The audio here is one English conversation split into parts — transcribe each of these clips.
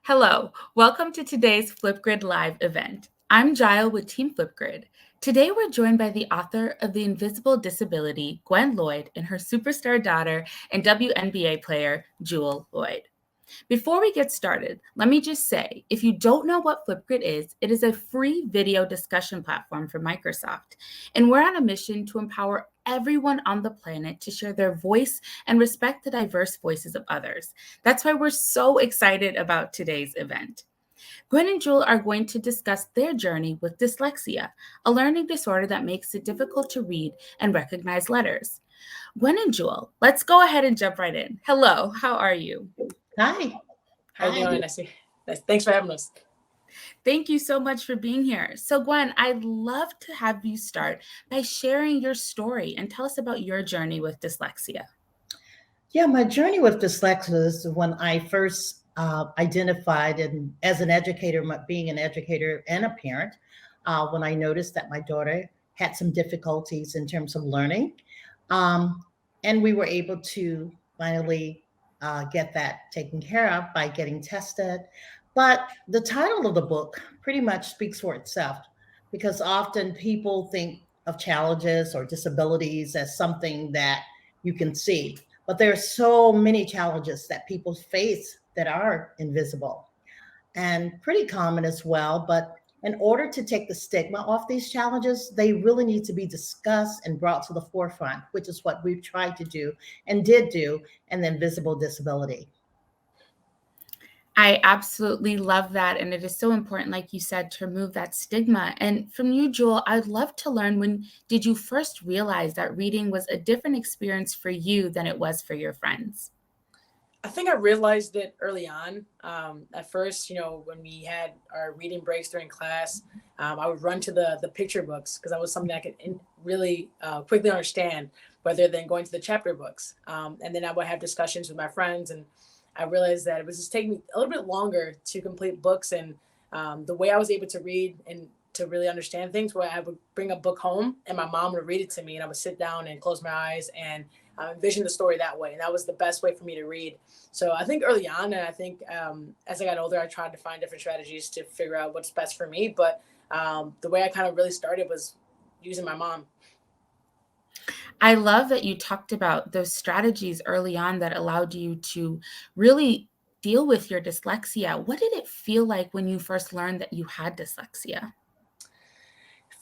Hello, welcome to today's Flipgrid Live event. I'm Jewell with Team Flipgrid. Today we're joined by the author of The Invisible Disability, Gwen Loyd, and her superstar daughter and WNBA player, Jewell Loyd. Before we get started, let me just say, if you don't know what Flipgrid is, it is a free video discussion platform from Microsoft, and we're on a mission to empower everyone on the planet to share their voice and respect the diverse voices of others. That's why we're so excited about today's event. Gwen and Jewel are going to discuss their journey with dyslexia, a learning disorder that makes it difficult to read and recognize letters. Gwen and Jewel, let's go ahead and jump right in. Hello, how are you? Hi. How you doing, Lacey? Thanks for having us. Thank you so much for being here. So, Gwen, I'd love to have you start by sharing your story and tell us about your journey with dyslexia. Yeah, my journey with dyslexia is when I first identified as an educator, being an educator and a parent, when I noticed that my daughter had some difficulties in terms of learning. And we were able to finally get that taken care of by getting tested. But the title of the book pretty much speaks for itself because often people think of challenges or disabilities as something that you can see. But there are so many challenges that people face that are invisible and pretty common as well. But in order to take the stigma off these challenges, they really need to be discussed and brought to the forefront, which is what we've tried to do and did do in the Invisible Disability. I absolutely love that. And it is so important, like you said, to remove that stigma. And from you, Jewel, I'd love to learn, when did you first realize that reading was a different experience for you than it was for your friends? I think I realized it early on. At first, when we had our reading breaks during class, I would run to the picture books because that was something I could really quickly understand, rather than going to the chapter books. And then I would have discussions with my friends, and I realized that it was just taking me a little bit longer to complete books. And the way I was able to read and to really understand things, where I would bring a book home and my mom would read it to me, and I would sit down and close my eyes and envision the story that way. And that was the best way for me to read. So I think early on, and I think as I got older, I tried to find different strategies to figure out what's best for me. But the way I kind of really started was using my mom. I love that you talked about those strategies early on that allowed you to really deal with your dyslexia. What did it feel like when you first learned that you had dyslexia?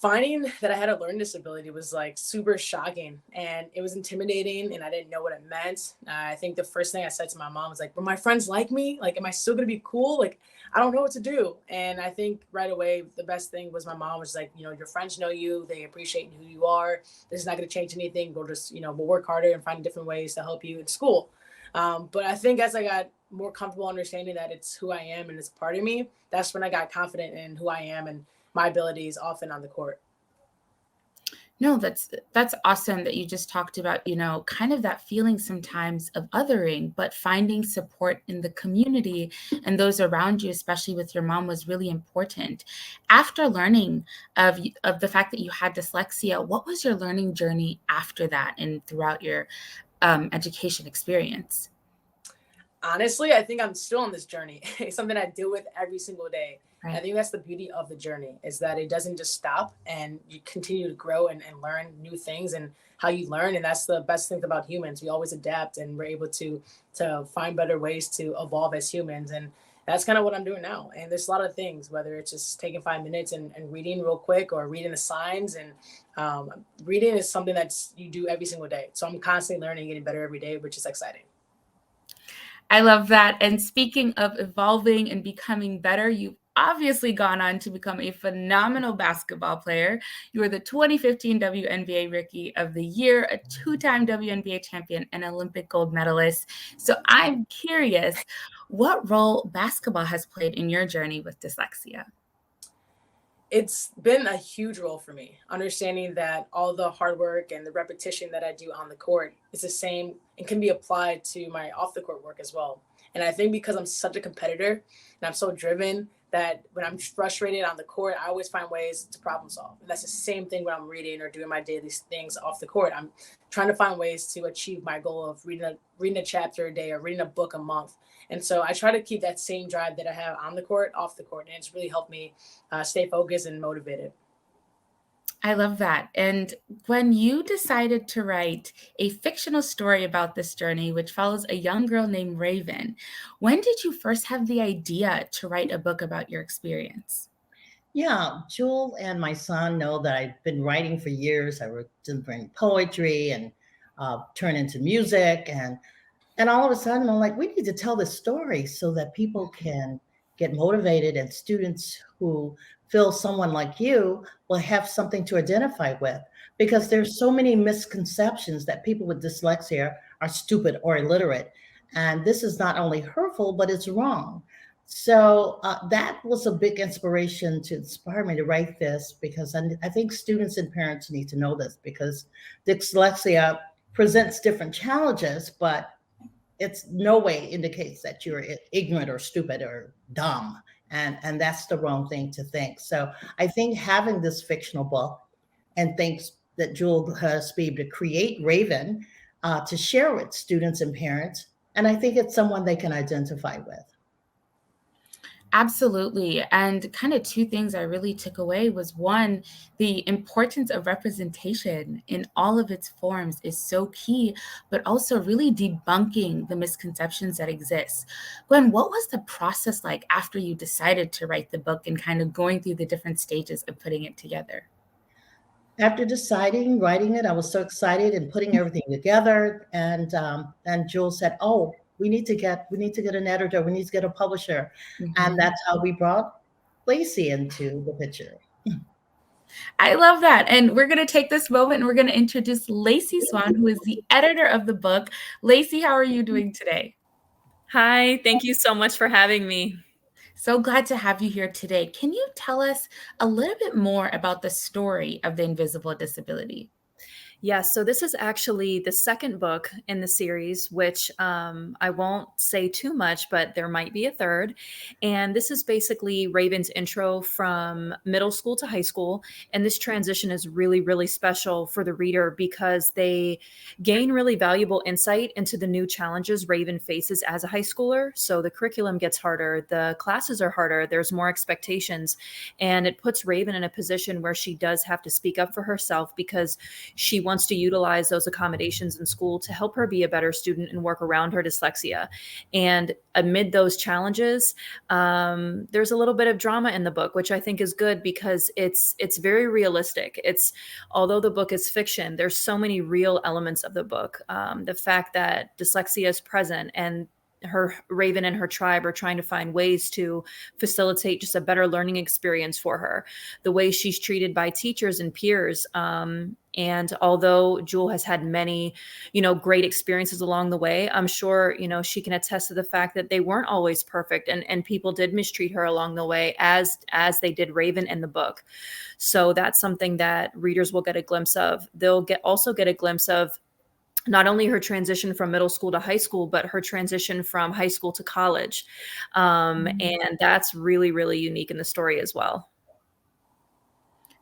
Finding that I had a learning disability was like super shocking, and it was intimidating, and I didn't know what it meant. I think the first thing I said to my mom was like, "But my friends like me. Like, am I still gonna be cool? Like, I don't know what to do." And I think right away the best thing was my mom was like, "Your friends know you. They appreciate who you are. This is not gonna change anything. We'll just we'll work harder and find different ways to help you in school." But I think as I got more comfortable understanding that it's who I am and it's part of me, that's when I got confident in who I am and my abilities often on the court. No, that's awesome that you just talked about, kind of that feeling sometimes of othering, but finding support in the community and those around you, especially with your mom, was really important. After learning of the fact that you had dyslexia, what was your learning journey after that and throughout your education experience? Honestly, I think I'm still on this journey. It's something I deal with every single day. Right. I think that's the beauty of the journey, is that it doesn't just stop, and you continue to grow and learn new things and how you learn. And that's the best thing about humans. We always adapt, and we're able to find better ways to evolve as humans. And that's kind of what I'm doing now. And there's a lot of things, whether it's just taking 5 minutes and reading real quick, or reading the signs. And reading is something that's you do every single day. So I'm constantly learning, getting better every day, which is exciting. I love that. And speaking of evolving and becoming better, you've obviously gone on to become a phenomenal basketball player. You were the 2015 WNBA Rookie of the Year, a two-time WNBA champion, and Olympic gold medalist. So I'm curious, what role basketball has played in your journey with dyslexia? It's been a huge role for me, understanding that all the hard work and the repetition that I do on the court is the same and can be applied to my off the court work as well. And I think because I'm such a competitor and I'm so driven, that when I'm frustrated on the court, I always find ways to problem solve. And that's the same thing when I'm reading or doing my daily things off the court. I'm trying to find ways to achieve my goal of reading a chapter a day or reading a book a month. And so I try to keep that same drive that I have on the court, off the court. And it's really helped me stay focused and motivated. I love that. And when you decided to write a fictional story about this journey, which follows a young girl named Raven, when did you first have the idea to write a book about your experience? Yeah, Jewel and my son know that I've been writing for years. I wrote different poetry and turn into music, and all of a sudden I'm like, we need to tell this story so that people can get motivated, and students who feel someone like you will have something to identify with, because there's so many misconceptions that people with dyslexia are stupid or illiterate, and this is not only hurtful but it's wrong. So that was a big inspiration to inspire me to write this, because I think students and parents need to know this, because dyslexia presents different challenges, but it's no way indicates that you're ignorant or stupid or dumb. And that's the wrong thing to think. So I think having this fictional book, and thanks that Jewel has been able to create Raven to share with students and parents. And I think it's someone they can identify with. Absolutely. And kind of two things I really took away was one, the importance of representation in all of its forms is so key, but also really debunking the misconceptions that exist. Gwen, what was the process like after you decided to write the book and kind of going through the different stages of putting it together? After deciding, writing it, I was so excited and putting everything together. And Jewel said, "Oh, we need to get an editor. We need to get a publisher," and that's how we brought Lacey into the picture. I love that. And we're going to take this moment and we're going to introduce Lacey Swan, who is the editor of the book. Lacey, how are you doing today? Hi, thank you so much for having me. So glad to have you here today. Can you tell us a little bit more about the story of the invisible disability? Yes, so this is actually the second book in the series, which I won't say too much, but there might be a third. And this is basically Raven's intro from middle school to high school. And this transition is really, really special for the reader because they gain really valuable insight into the new challenges Raven faces as a high schooler. So the curriculum gets harder, the classes are harder, there's more expectations, and it puts Raven in a position where she does have to speak up for herself because she wants to utilize those accommodations in school to help her be a better student and work around her dyslexia. And amid those challenges, there's a little bit of drama in the book, which I think is good because it's very realistic. Although the book is fiction, there's so many real elements of the book. The fact that dyslexia is present and Raven and her tribe are trying to find ways to facilitate just a better learning experience for her, the way she's treated by teachers and peers. And although Jewel has had many, great experiences along the way, I'm sure, she can attest to the fact that they weren't always perfect and people did mistreat her along the way as they did Raven in the book. So that's something that readers will get a glimpse of. They'll also get a glimpse of not only her transition from middle school to high school, but her transition from high school to college. And that's really, really unique in the story as well.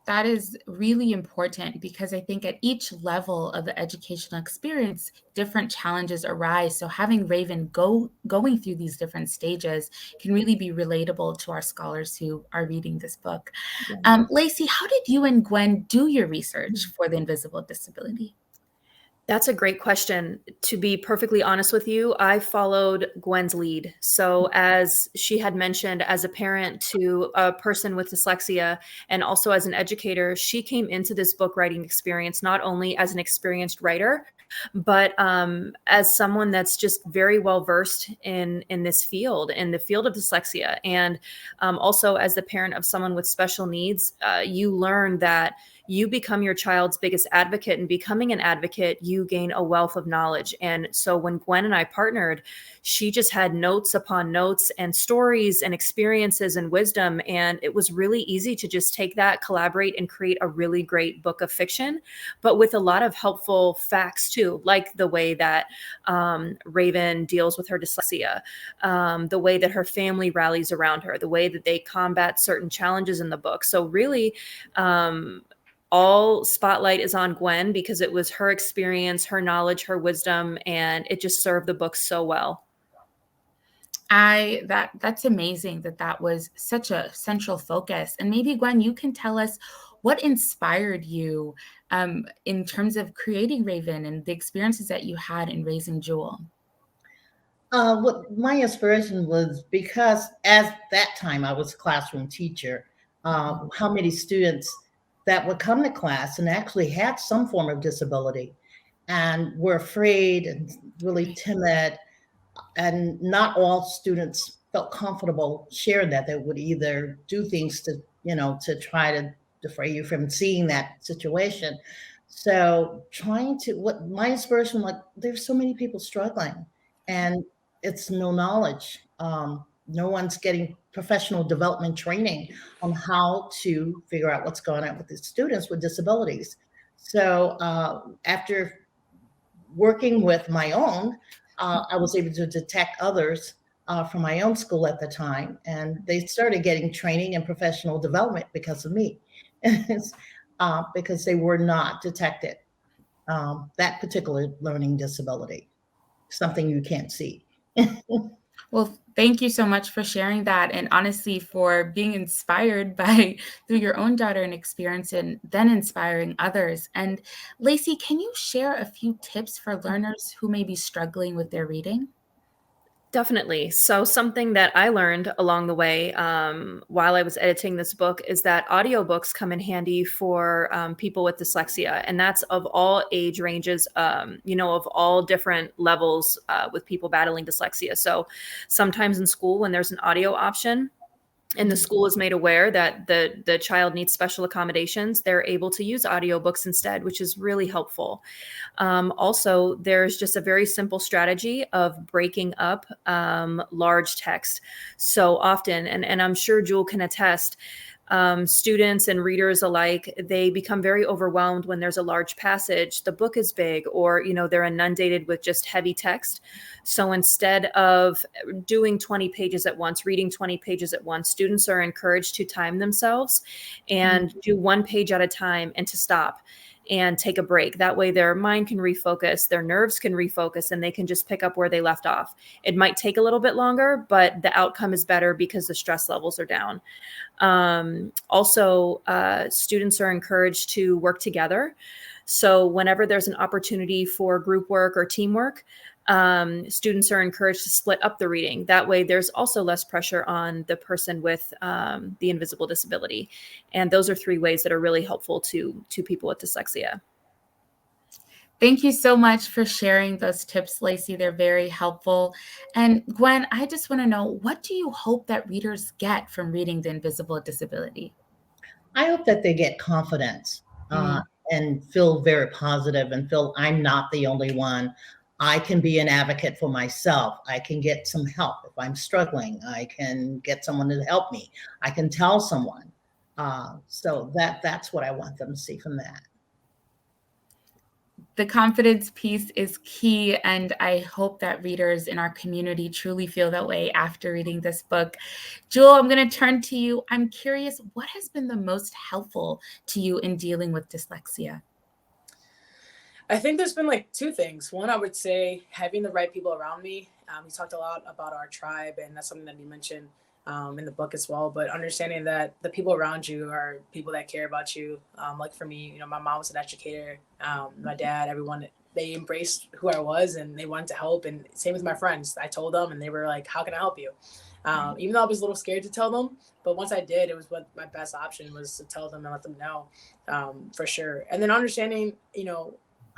That is really important because I think at each level of the educational experience, different challenges arise. So having Raven going through these different stages can really be relatable to our scholars who are reading this book. Yeah. Lacey, how did you and Gwen do your research for the invisible disability? That's a great question. To be perfectly honest with you, I followed Gwen's lead. So as she had mentioned, as a parent to a person with dyslexia and also as an educator, she came into this book writing experience not only as an experienced writer, but as someone that's just very well versed in this field, in the field of dyslexia. And also as the parent of someone with special needs, you learn that you become your child's biggest advocate, and becoming an advocate, you gain a wealth of knowledge. And so when Gwen and I partnered, she just had notes upon notes and stories and experiences and wisdom. And it was really easy to just take that, collaborate, and create a really great book of fiction, but with a lot of helpful facts too, like the way that Raven deals with her dyslexia, the way that her family rallies around her, the way that they combat certain challenges in the book. So really, all spotlight is on Gwen because it was her experience, her knowledge, her wisdom, and it just served the book so well. That's amazing that was such a central focus. And maybe, Gwen, you can tell us what inspired you in terms of creating Raven and the experiences that you had in raising Jewel. What my inspiration was because at that time I was a classroom teacher, how many students that would come to class and actually had some form of disability and were afraid and really timid. And not all students felt comfortable sharing that. They would either do things to, to try to defray you from seeing that situation. So what my inspiration, like, there's so many people struggling and it's no knowledge. No one's getting professional development training on how to figure out what's going on with the students with disabilities. So after working with my own, I was able to detect others from my own school at the time, and they started getting training and professional development because of me, because they were not detected, that particular learning disability, something you can't see. Well, thank you so much for sharing that, and honestly for being inspired through your own daughter and experience, and then inspiring others. And Lacey, can you share a few tips for learners who may be struggling with their reading? Definitely. So something that I learned along the way while I was editing this book is that audiobooks come in handy for people with dyslexia. And that's of all age ranges, of all different levels with people battling dyslexia. So sometimes in school, when there's an audio option, and the school is made aware that the child needs special accommodations, they're able to use audiobooks instead, which is really helpful. Also, there's just a very simple strategy of breaking up large text. So often, and I'm sure Jewel can attest, students and readers alike, they become very overwhelmed when there's a large passage, the book is big, or, they're inundated with just heavy text. So instead of doing 20 pages at once, reading 20 pages at once, students are encouraged to time themselves and do one page at a time and to stop and take a break. That way their mind can refocus, their nerves can refocus, and they can just pick up where they left off. It might take a little bit longer, but the outcome is better because the stress levels are down. Also, students are encouraged to work together. So whenever there's an opportunity for group work or teamwork, students are encouraged to split up the reading. That way there's also less pressure on the person with the invisible disability. And those are 3 ways that are really helpful to people with dyslexia. Thank you so much for sharing those tips, Lacey. They're very helpful. And Gwen, I just want to know, what do you hope that readers get from reading The Invisible Disability? I hope that they get confidence and feel very positive and feel I'm not the only one. I can be an advocate for myself. I can get some help if I'm struggling. I can get someone to help me. I can tell someone. So that's what I want them to see from that. The confidence piece is key, and I hope that readers in our community truly feel that way after reading this book. Jewel, I'm going to turn to you. I'm curious, what has been the most helpful to you in dealing with dyslexia? I think there's been 2 things. One, I would say having the right people around me. We talked a lot about our tribe, and that's something that you mentioned in the book as well. But understanding that the people around you are people that care about you. Like for me, my mom was an educator. My dad, everyone, they embraced who I was and they wanted to help. And same with my friends. I told them and they were like, how can I help you? Even though I was a little scared to tell them, but once I did, it was what my best option was to tell them and let them know for sure. And then understanding,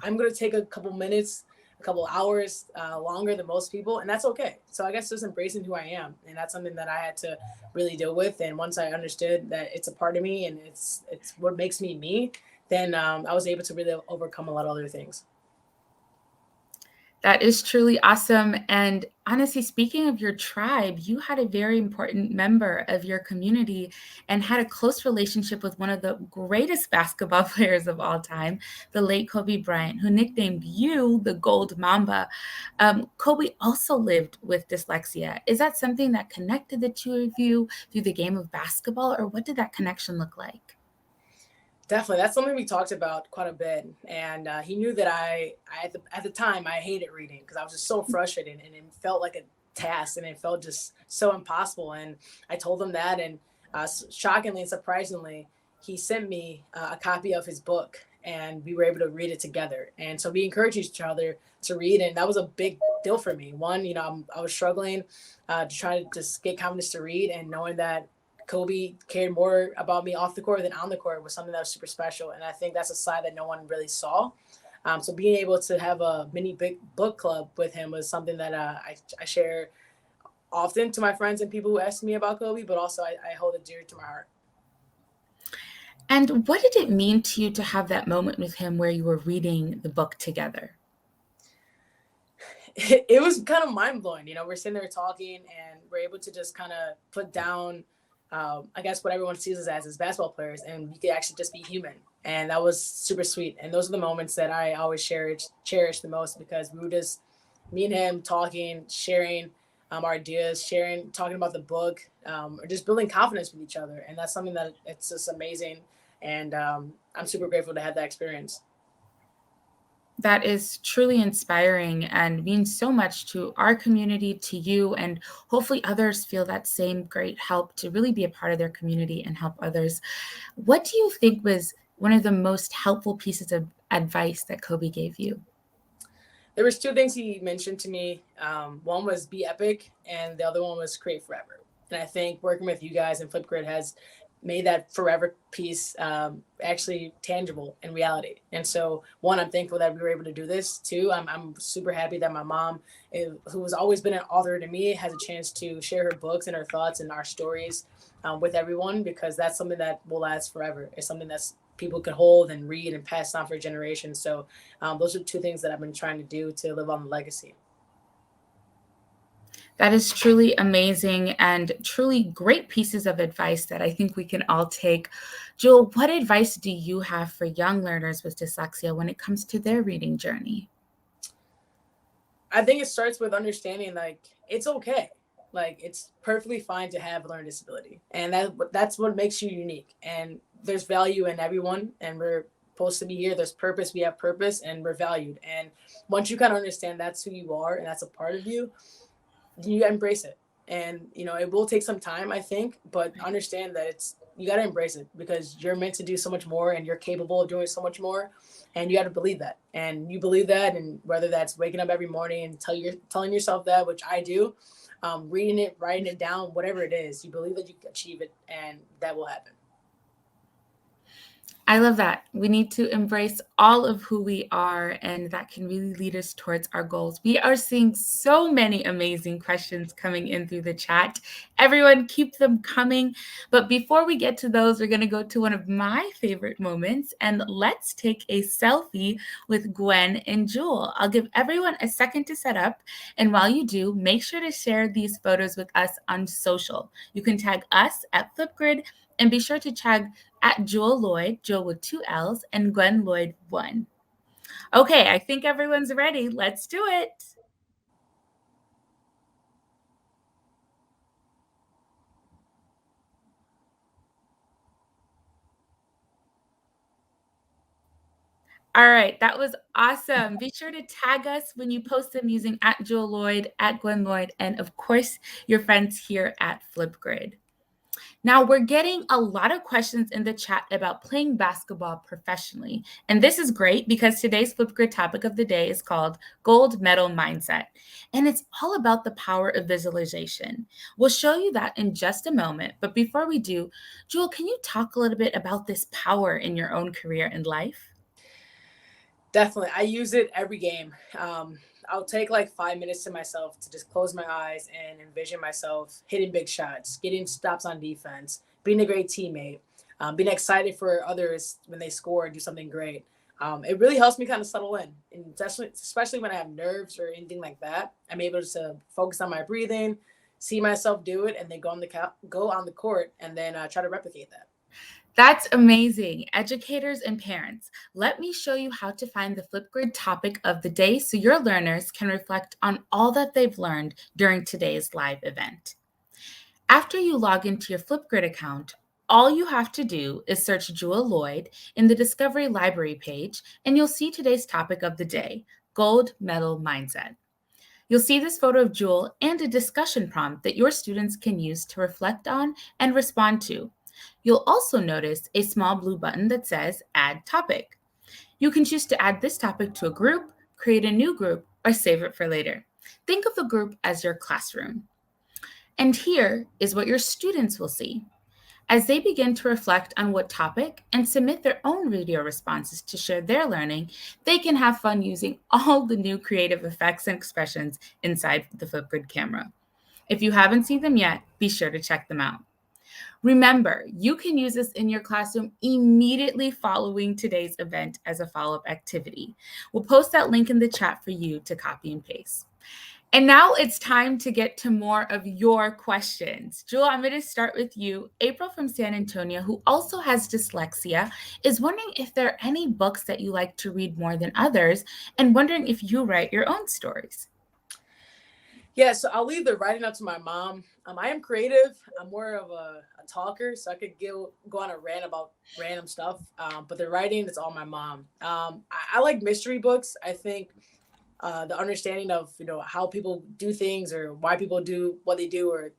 I'm going to take a couple minutes, a couple hours longer than most people, and that's okay. So I guess just embracing who I am, and that's something that I had to really deal with. And once I understood that it's a part of me and it's what makes me me, then I was able to really overcome a lot of other things. That is truly awesome. And honestly, speaking of your tribe, you had a very important member of your community and had a close relationship with one of the greatest basketball players of all time, the late Kobe Bryant, who nicknamed you the Gold Mamba. Kobe also lived with dyslexia. Is that something that connected the two of you through the game of basketball, or what did that connection look like? Definitely, that's something we talked about quite a bit, and he knew that at the time I hated reading because I was just so frustrated, and it felt like a task, and it felt just so impossible. And I told him that, and shockingly and surprisingly, he sent me a copy of his book, and we were able to read it together. And so we encouraged each other to read, and that was a big deal for me. One, I was struggling to try to just get confidence to read, and knowing that Kobe cared more about me off the court than on the court was something that was super special. And I think that's a side that no one really saw. So being able to have a mini big book club with him was something that I share often to my friends and people who ask me about Kobe, but also I hold it dear to my heart. And what did it mean to you to have that moment with him where you were reading the book together? It was kind of mind blowing. We're sitting there talking, and we're able to just kind of put down I guess what everyone sees us as basketball players, and we could actually just be human. And that was super sweet. And those are the moments that I always cherish the most, because we were just, me and him, talking, sharing our ideas, talking about the book, or just building confidence with each other. And that's something that it's just amazing. And I'm super grateful to have that experience. That is truly inspiring and means so much to our community, to you, and hopefully others feel that same great help to really be a part of their community and help others. What do you think was one of the most helpful pieces of advice that Kobe gave you? There was two things he mentioned to me. One was be epic, and the other one was create forever. And I think working with you guys and Flipgrid has made that forever piece actually tangible in reality. And so, one, I'm thankful that we were able to do this. Two, I'm super happy that my mom, who has always been an author to me, has a chance to share her books and her thoughts and our stories with everyone, because that's something that will last forever. It's something that's people can hold and read and pass on for generations. So those are two things that I've been trying to do to live on the legacy. That is truly amazing and truly great pieces of advice that I think we can all take. Jewel, what advice do you have for young learners with dyslexia when it comes to their reading journey? I think it starts with understanding, like, it's okay. Like, it's perfectly fine to have a learning disability. And that's what makes you unique. And there's value in everyone. And we're supposed to be here. There's purpose. We have purpose, and we're valued. And once you kind of understand that's who you are and that's a part of you, you embrace it. And it will take some time, I think, but understand that you got to embrace it, because you're meant to do so much more, and you're capable of doing so much more, and you got to believe that. And you believe that, and whether that's waking up every morning and telling yourself that, which I do, reading it, writing it down, whatever it is, you believe that you can achieve it, and that will happen. I love that. We need to embrace all of who we are, and that can really lead us towards our goals. We are seeing so many amazing questions coming in through the chat. Everyone, keep them coming. But before we get to those, we're going to go to one of my favorite moments, and let's take a selfie with Gwen and Jewel. I'll give everyone a second to set up. And while you do, make sure to share these photos with us on social. You can tag us at Flipgrid, and be sure to tag at Jewell Loyd, Jewel with 2 L's, and Gwen Loyd 1. Okay, I think everyone's ready. Let's do it. All right, that was awesome. Be sure to tag us when you post them using at Jewell Loyd, at Gwen Loyd, and of course, your friends here at Flipgrid. Now, we're getting a lot of questions in the chat about playing basketball professionally. And this is great because today's Flipgrid topic of the day is called Gold Medal Mindset. And it's all about the power of visualization. We'll show you that in just a moment. But before we do, Jewel, can you talk a little bit about this power in your own career and life? Definitely. I use it every game. I'll take like 5 minutes to myself to just close my eyes and envision myself hitting big shots, getting stops on defense, being a great teammate, being excited for others when they score and do something great. It really helps me kind of settle in, and especially when I have nerves or anything like that. I'm able to focus on my breathing, see myself do it, and then go on the court and then try to replicate that. That's amazing. Educators and parents, let me show you how to find the Flipgrid topic of the day so your learners can reflect on all that they've learned during today's live event. After you log into your Flipgrid account, all you have to do is search Jewell Loyd in the Discovery Library page, and you'll see today's topic of the day, Gold Medal Mindset. You'll see this photo of Jewel and a discussion prompt that your students can use to reflect on and respond to. You'll also notice a small blue button that says Add Topic. You can choose to add this topic to a group, create a new group, or save it for later. Think of the group as your classroom. And here is what your students will see. As they begin to reflect on what topic and submit their own video responses to share their learning, they can have fun using all the new creative effects and expressions inside the Flipgrid camera. If you haven't seen them yet, be sure to check them out. Remember, you can use this in your classroom immediately following today's event as a follow-up activity. We'll post that link in the chat for you to copy and paste. And now it's time to get to more of your questions. Jewel, I'm going to start with you. April from San Antonio, who also has dyslexia, is wondering if there are any books that you like to read more than others, and wondering if you write your own stories. Yeah, so I'll leave the writing up to my mom. I am creative. I'm more of a talker, so I could go on a rant about random stuff. But the writing, it's all my mom. I like mystery books. I think the understanding of, how people do things or why people do what they do, or,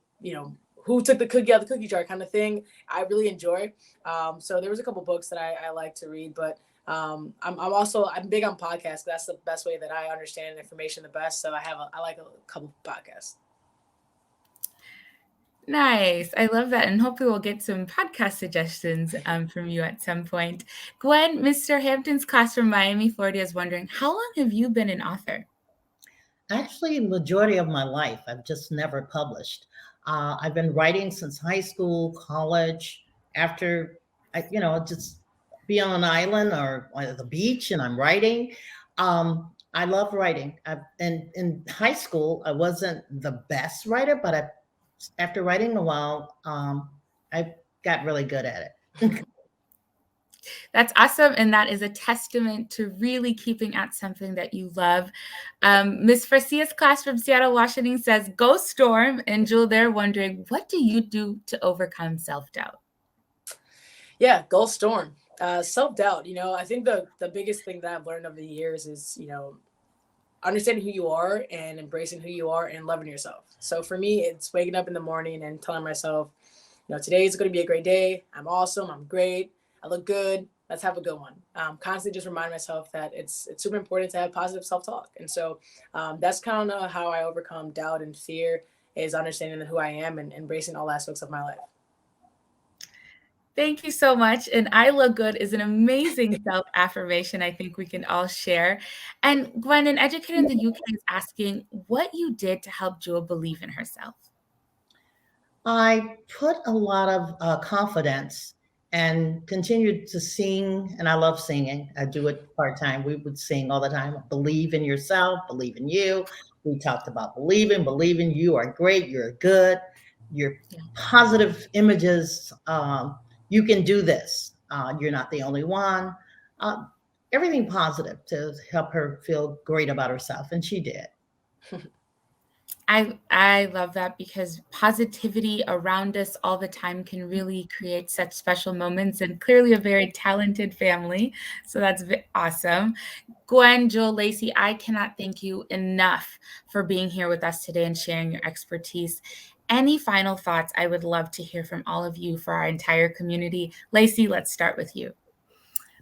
who took the cookie out of the cookie jar kind of thing, I really enjoy. So there was a couple books that I like to read, but I'm big on podcasts. That's the best way that I understand information the best. So I like a couple podcasts. Nice. I love that. And hopefully we'll get some podcast suggestions from you at some point. Gwen, Mr. Hampton's class from Miami, Florida is wondering, how long have you been an author? Actually, the majority of my life, I've just never published. I've been writing since high school, college, after, just be on an island or at the beach and I'm writing. I love writing. And in high school, I wasn't the best writer, but after writing a while, I got really good at it. That's awesome. And that is a testament to really keeping at something that you love. Ms. Farcia's class from Seattle, Washington says, go storm. And Jewel, they're wondering, what do you do to overcome self-doubt? Yeah, go storm. Self-doubt, I think the biggest thing that I've learned over the years is, understanding who you are and embracing who you are and loving yourself. So for me, it's waking up in the morning and telling myself, today is going to be a great day. I'm awesome. I'm great. I look good. Let's have a good one. Constantly just remind myself that it's super important to have positive self-talk. And so that's kind of how I overcome doubt and fear, is understanding who I am and embracing all aspects of my life. Thank you so much. And I look good is an amazing self-affirmation I think we can all share. And Gwen, an educator in the UK, is asking what you did to help Jewel believe in herself. I put a lot of confidence and continued to sing. And I love singing. I do it part-time. We would sing all the time. Believe in yourself, believe in you. We talked about believing you are great, you're good, you're positive images. You can do this. You're not the only one. Everything positive to help her feel great about herself. And she did. I love that, because positivity around us all the time can really create such special moments, and clearly a very talented family. So that's awesome. Gwen, Jewel, Lacey, I cannot thank you enough for being here with us today and sharing your expertise. Any final thoughts? I would love to hear from all of you for our entire community. Lacey, let's start with you.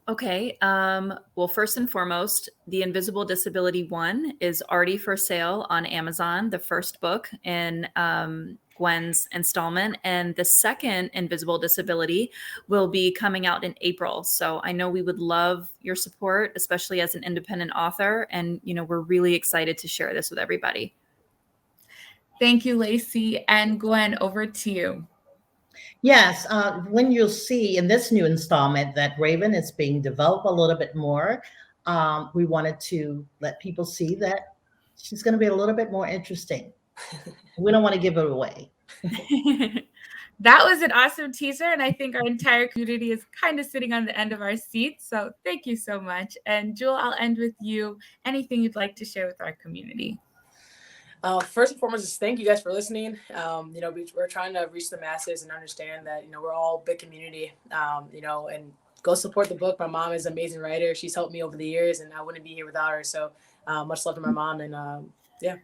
Okay. Well, first and foremost, The Invisible Disability 1 is already for sale on Amazon, the first book in Gwen's installment. And the second Invisible Disability will be coming out in April. So I know we would love your support, especially as an independent author. And, we're really excited to share this with everybody. Thank you, Lacey. And Gwen, over to you. Yes, when you'll see in this new installment that Raven is being developed a little bit more, we wanted to let people see that she's going to be a little bit more interesting. We don't want to give it away. That was an awesome teaser, and I think our entire community is kind of sitting on the end of our seats. So thank you so much. And Jewel, I'll end with you. Anything you'd like to share with our community? First and foremost, is thank you guys for listening. We're trying to reach the masses and understand that, we're all a big community, and go support the book. My mom is an amazing writer. She's helped me over the years, and I wouldn't be here without her. So much love to my mom, and yeah.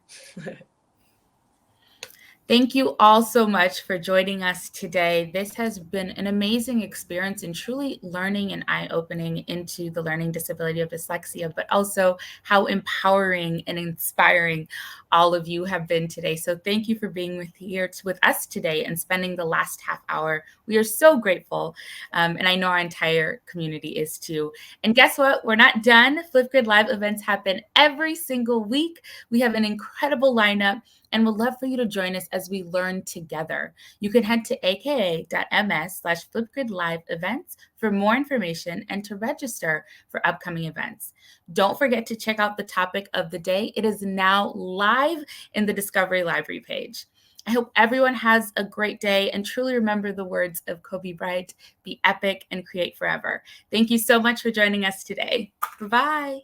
Thank you all so much for joining us today. This has been an amazing experience and truly learning and eye-opening into the learning disability of dyslexia, but also how empowering and inspiring all of you have been today. So thank you for being with us today and spending the last half hour. We are so grateful, and I know our entire community is too. And guess what? We're not done. Flipgrid Live events happen every single week. We have an incredible lineup, and we'd love for you to join us as we learn together. You can head to aka.ms/FlipGrid events for more information and to register for upcoming events. Don't forget to check out the topic of the day. It is now live in the Discovery Library page. I hope everyone has a great day, and truly remember the words of Kobe Bryant: be epic and create forever. Thank you so much for joining us today. Bye-bye.